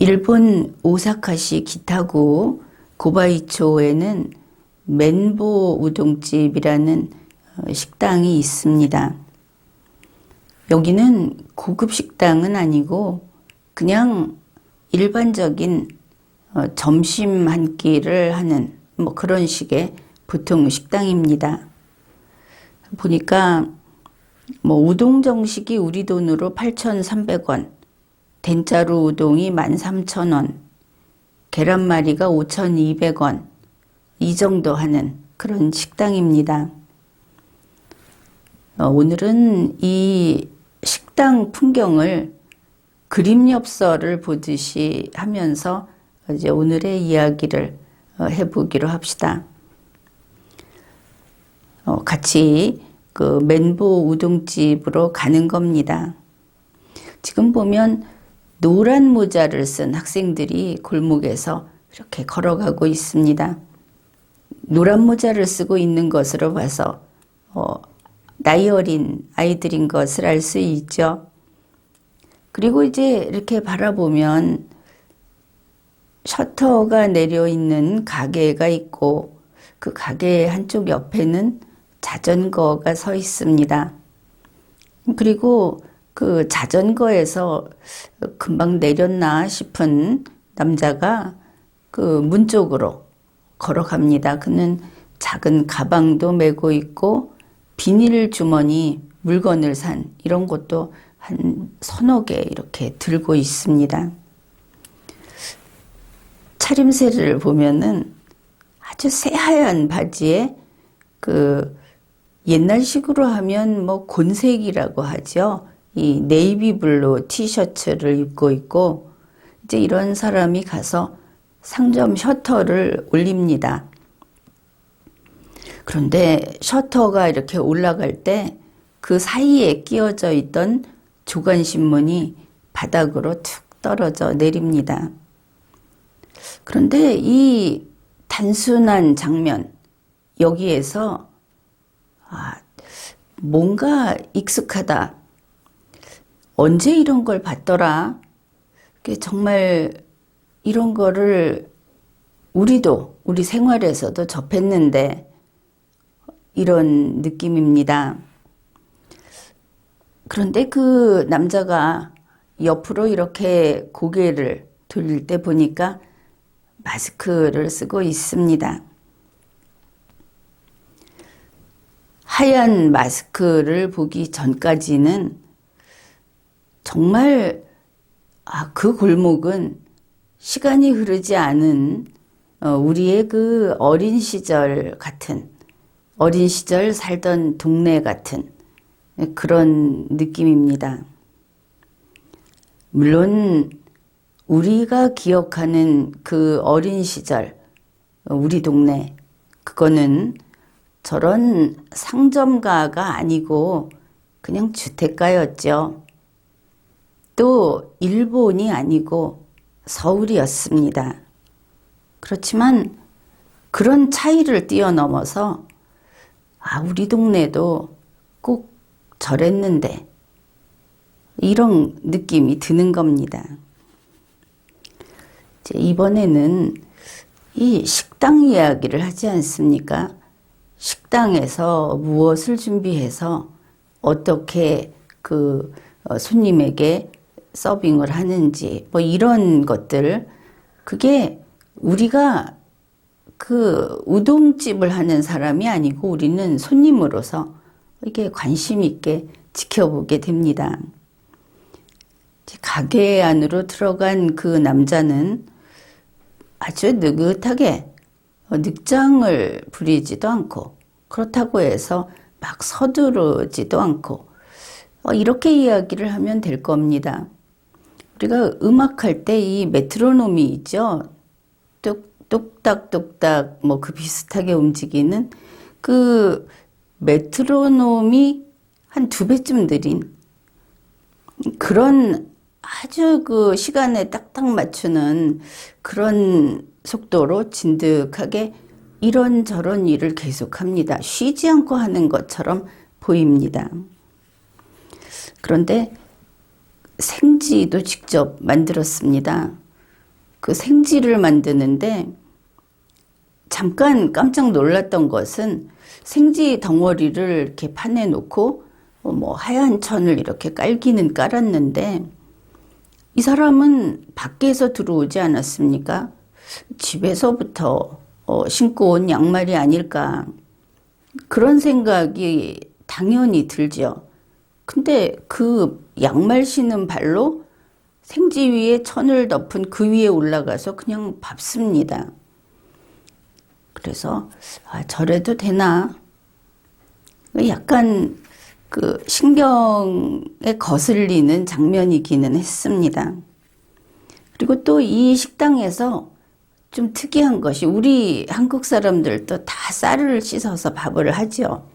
일본 오사카시 기타구 고바이초에는 맨보 우동집이라는 식당이 있습니다. 여기는 고급 식당은 아니고 그냥 일반적인 점심 한 끼를 하는 그런 식의 보통 식당입니다. 보니까 우동 정식이 우리 돈으로 8,300원, 된자루 우동이 13,000원, 계란말이가 5,200원, 이 정도 하는 그런 식당입니다. 오늘은 이 식당 풍경을 그림 엽서를 보듯이 하면서 이제 오늘의 이야기를 해보기로 합시다. 같이 그 맨보 우동집으로 가는 겁니다. 지금 보면 노란 모자를 쓴 학생들이 골목에서 이렇게 걸어가고 있습니다. 노란 모자를 쓰고 있는 것으로 봐서 나이 어린 아이들인 것을 알 수 있죠. 그리고 이제 이렇게 바라보면 셔터가 내려 있는 가게가 있고 그 가게 한쪽 옆에는 자전거가 서 있습니다. 그리고 그 자전거에서 금방 내렸나 싶은 남자가 그 문 쪽으로 걸어갑니다. 그는 작은 가방도 메고 있고 비닐 주머니, 물건을 산 이런 것도 한 서너 개 이렇게 들고 있습니다. 차림새를 보면은 아주 새하얀 바지에 그 옛날식으로 하면 곤색이라고 하죠. 이 네이비 블루 티셔츠를 입고 있고 이제 이런 사람이 가서 상점 셔터를 올립니다. 그런데 셔터가 이렇게 올라갈 때 그 사이에 끼어져 있던 조간신문이 바닥으로 툭 떨어져 내립니다. 그런데 이 단순한 장면, 여기에서 뭔가 익숙하다. 언제 이런 걸 봤더라? 정말 이런 거를 우리도 우리 생활에서도 접했는데 이런 느낌입니다. 그런데 그 남자가 옆으로 이렇게 고개를 돌릴 때 보니까 마스크를 쓰고 있습니다. 하얀 마스크를 보기 전까지는 정말 그 골목은 시간이 흐르지 않은 우리의 그 어린 시절 같은, 어린 시절 살던 동네 같은 그런 느낌입니다. 물론 우리가 기억하는 그 어린 시절, 우리 동네, 그거는 저런 상점가가 아니고 그냥 주택가였죠. 또 일본이 아니고 서울이었습니다. 그렇지만 그런 차이를 뛰어넘어서 우리 동네도 꼭 저랬는데 이런 느낌이 드는 겁니다. 이제 이번에는 이 식당 이야기를 하지 않습니까? 식당에서 무엇을 준비해서 어떻게 그 손님에게 서빙을 하는지 이런 것들, 그게 우리가 그 우동집을 하는 사람이 아니고 우리는 손님으로서 이게 관심 있게 지켜보게 됩니다. 가게 안으로 들어간 그 남자는 아주 느긋하게 늑장을 부리지도 않고 그렇다고 해서 막 서두르지도 않고 이렇게 이야기를 하면 될 겁니다. 우리가 음악할 때 이 메트로놈이 있죠. 똑딱똑딱 그 비슷하게 움직이는 그 메트로놈이 한 2배쯤 느린 그런 아주 그 시간에 딱딱 맞추는 그런 속도로 진득하게 이런저런 일을 계속합니다. 쉬지 않고 하는 것처럼 보입니다. 그런데 생지도 직접 만들었습니다. 그 생지를 만드는데 잠깐 깜짝 놀랐던 것은 생지 덩어리를 이렇게 판에 놓고 뭐 하얀 천을 이렇게 깔기는 깔았는데 이 사람은 밖에서 들어오지 않았습니까? 집에서부터 신고 온 양말이 아닐까 그런 생각이 당연히 들죠. 근데 그 양말 신은 발로 생지 위에 천을 덮은 그 위에 올라가서 그냥 밟습니다. 그래서 저래도 되나? 약간 그 신경에 거슬리는 장면이기는 했습니다. 그리고 또 이 식당에서 좀 특이한 것이 우리 한국 사람들도 다 쌀을 씻어서 밥을 하죠.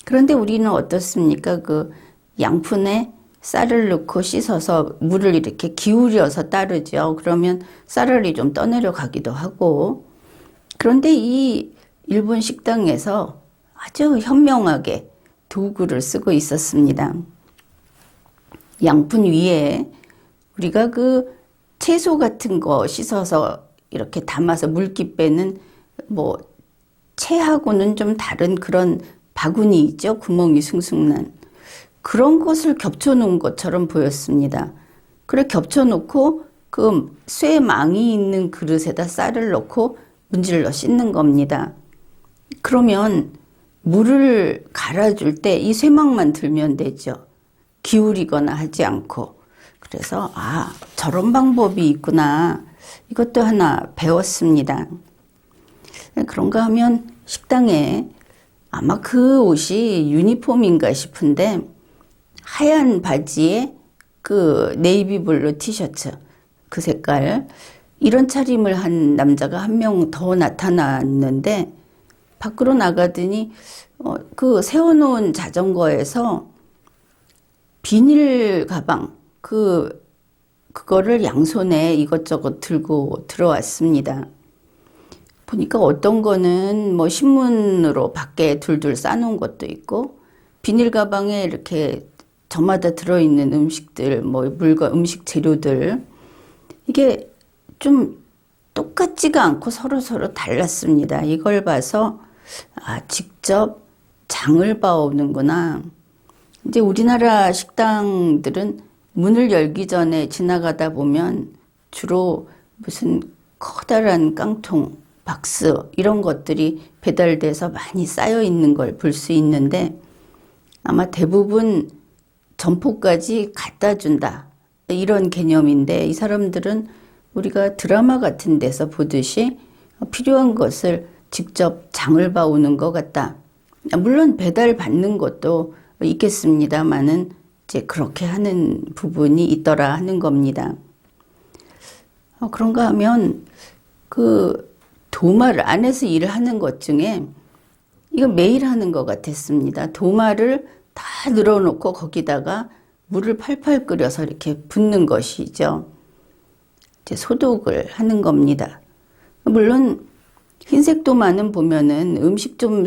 그런데 우리는 어떻습니까? 그 양푼에 쌀을 넣고 씻어서 물을 이렇게 기울여서 따르죠. 그러면 쌀알이 좀 떠내려 가기도 하고. 그런데 이 일본 식당에서 아주 현명하게 도구를 쓰고 있었습니다. 양푼 위에 우리가 그 채소 같은 거 씻어서 이렇게 담아서 물기 빼는 뭐 채하고는 좀 다른 그런 바구니 있죠. 구멍이 숭숭 난. 그런 것을 겹쳐 놓은 것처럼 보였습니다. 그래 겹쳐 놓고 그 쇠망이 있는 그릇에다 쌀을 넣고 문질러 씻는 겁니다. 그러면 물을 갈아줄 때 이 쇠망만 들면 되죠. 기울이거나 하지 않고. 그래서 저런 방법이 있구나. 이것도 하나 배웠습니다. 그런가 하면 식당에 아마 그 옷이 유니폼인가 싶은데 하얀 바지에 그 네이비블루 티셔츠 그 색깔 이런 차림을 한 남자가 한 명 더 나타났는데 밖으로 나가더니 그 세워놓은 자전거에서 비닐 가방 그거를 양손에 이것저것 들고 들어왔습니다. 보니까 어떤 거는 뭐 신문으로 밖에 둘둘 싸놓은 것도 있고 비닐 가방에 이렇게 저마다 들어있는 음식들 뭐 물건 음식 재료들 이게 좀 똑같지가 않고 서로 달랐습니다. 이걸 봐서 직접 장을 봐오는구나. 이제 우리나라 식당들은 문을 열기 전에 지나가다 보면 주로 무슨 커다란 깡통, 박스 이런 것들이 배달돼서 많이 쌓여 있는 걸 볼 수 있는데 아마 대부분 점포까지 갖다 준다. 이런 개념인데 이 사람들은 우리가 드라마 같은 데서 보듯이 필요한 것을 직접 장을 봐오는 것 같다. 물론 배달 받는 것도 있겠습니다만은 이제 그렇게 하는 부분이 있더라 하는 겁니다. 그런가 하면 그 도마를 안에서 일을 하는 것 중에 이거 매일 하는 것 같았습니다. 도마를 다 늘어놓고 거기다가 물을 팔팔 끓여서 이렇게 붓는 것이죠. 이제 소독을 하는 겁니다. 물론 흰색 도마는 보면은 음식 좀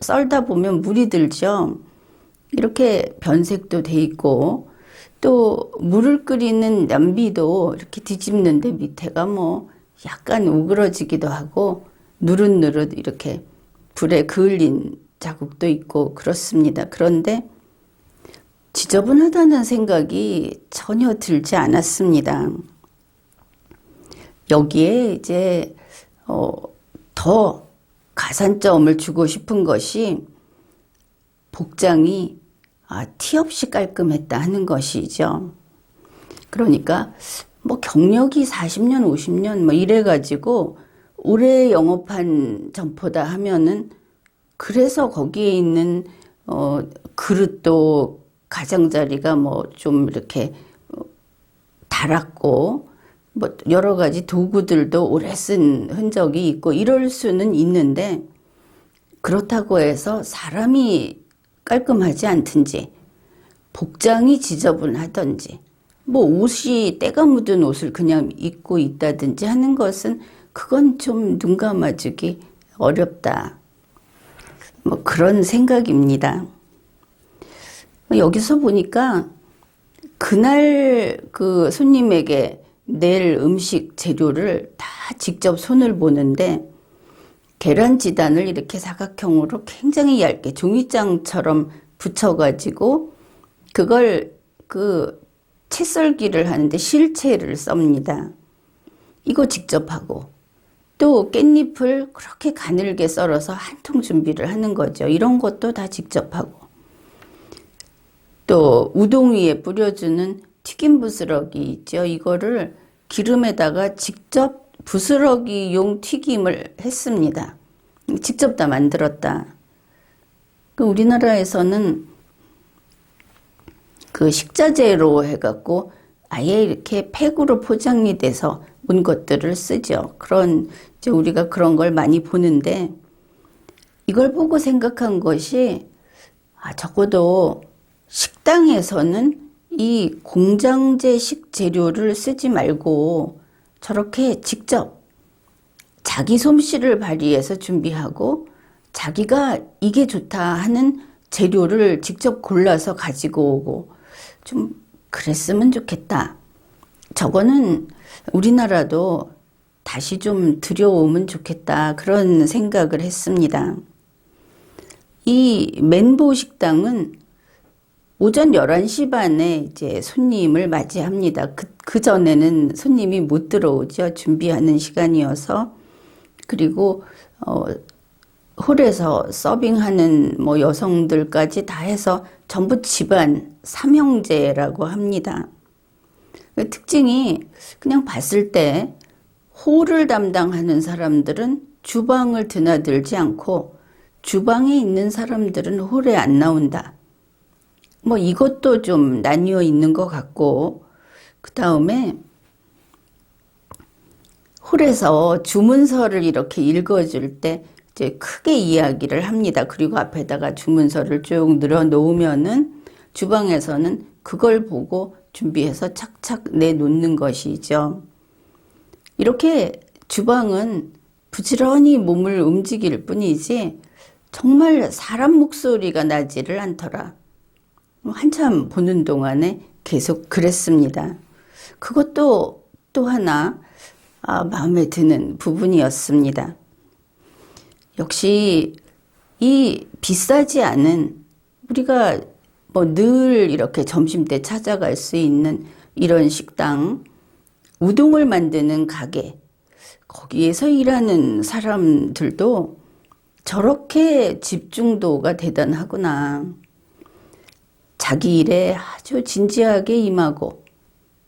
썰다 보면 물이 들죠. 이렇게 변색도 돼 있고 또 물을 끓이는 냄비도 이렇게 뒤집는데 밑에가 뭐 약간 우그러지기도 하고 누릇누릇 이렇게 불에 그을린 자국도 있고 그렇습니다. 그런데 지저분하다는 생각이 전혀 들지 않았습니다. 여기에 이제 더 가산점을 주고 싶은 것이 복장이 티 없이 깔끔했다 하는 것이죠. 그러니까 뭐 경력이 40년, 50년 뭐 이래가지고 오래 영업한 점포다 하면은 그래서 거기에 있는 그릇도 가장자리가 뭐 좀 이렇게 닳았고 뭐 여러 가지 도구들도 오래 쓴 흔적이 있고 이럴 수는 있는데 그렇다고 해서 사람이 깔끔하지 않든지 복장이 지저분하든지 뭐 옷이 때가 묻은 옷을 그냥 입고 있다든지 하는 것은 그건 좀 눈 감아주기 어렵다. 뭐 그런 생각입니다. 여기서 보니까 그날 그 손님에게 낼 음식 재료를 다 직접 손을 보는데 계란지단을 이렇게 사각형으로 굉장히 얇게 종이장처럼 붙여가지고 그걸 채썰기를 하는데 실채를 썹니다. 이거 직접 하고 또 깻잎을 그렇게 가늘게 썰어서 한 통 준비를 하는 거죠. 이런 것도 다 직접 하고 또 우동 위에 뿌려주는 튀김 부스러기 있죠. 이거를 기름에다가 직접 부스러기용 튀김을 했습니다. 직접 다 만들었다. 우리나라에서는 그 식자재로 해갖고 아예 이렇게 팩으로 포장이 돼서 온 것들을 쓰죠. 이제 우리가 그런 걸 많이 보는데 이걸 보고 생각한 것이 적어도 식당에서는 이 공장제 식재료를 쓰지 말고 저렇게 직접 자기 솜씨를 발휘해서 준비하고 자기가 이게 좋다 하는 재료를 직접 골라서 가지고 오고 좀 그랬으면 좋겠다. 저거는 우리나라도 다시 좀 들여오면 좋겠다. 그런 생각을 했습니다. 이 맨보 식당은 오전 11시 반에 이제 손님을 맞이합니다. 그 전에는 손님이 못 들어오죠. 준비하는 시간이어서. 그리고 홀에서 서빙하는 여성들까지 다 해서 전부 집안 삼형제라고 합니다. 특징이 그냥 봤을 때 홀을 담당하는 사람들은 주방을 드나들지 않고 주방에 있는 사람들은 홀에 안 나온다. 이것도 좀 나뉘어 있는 것 같고, 그 다음에 홀에서 주문서를 이렇게 읽어줄 때 이제 크게 이야기를 합니다. 그리고 앞에다가 주문서를 쭉 늘어 놓으면은 주방에서는 그걸 보고 준비해서 착착 내놓는 것이죠. 이렇게 주방은 부지런히 몸을 움직일 뿐이지 정말 사람 목소리가 나지를 않더라. 한참 보는 동안에 계속 그랬습니다. 그것도 또 하나 마음에 드는 부분이었습니다. 역시 이 비싸지 않은 우리가 늘 이렇게 점심때 찾아갈 수 있는 이런 식당, 우동을 만드는 가게, 거기에서 일하는 사람들도 저렇게 집중도가 대단하구나. 자기 일에 아주 진지하게 임하고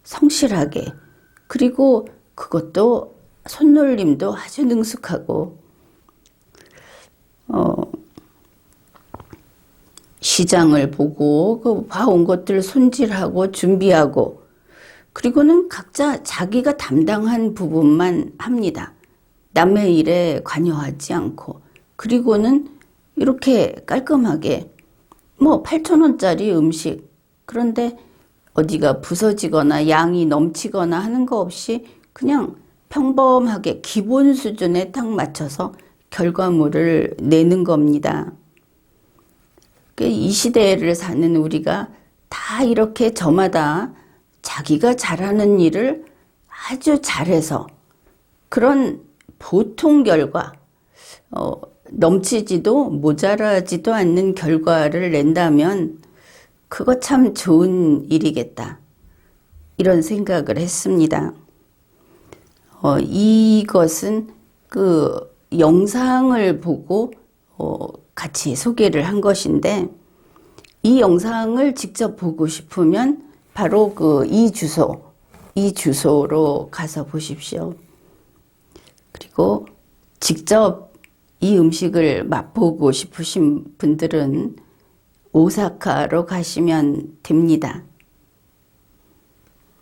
성실하게, 그리고 그것도 손놀림도 아주 능숙하고 시장을 보고 봐온 것들 손질하고 준비하고 그리고는 각자 자기가 담당한 부분만 합니다. 남의 일에 관여하지 않고 그리고는 이렇게 깔끔하게 8,000원짜리 음식 그런데 어디가 부서지거나 양이 넘치거나 하는 거 없이 그냥 평범하게 기본 수준에 딱 맞춰서 결과물을 내는 겁니다. 이 시대를 사는 우리가 다 이렇게 저마다 자기가 잘하는 일을 아주 잘해서 그런 보통 결과, 넘치지도 모자라지도 않는 결과를 낸다면 그거 참 좋은 일이겠다. 이런 생각을 했습니다. 이것은 그 영상을 보고 같이 소개를 한 것인데 이 영상을 직접 보고 싶으면 바로 이 주소로 가서 보십시오. 그리고 직접 이 음식을 맛보고 싶으신 분들은 오사카로 가시면 됩니다.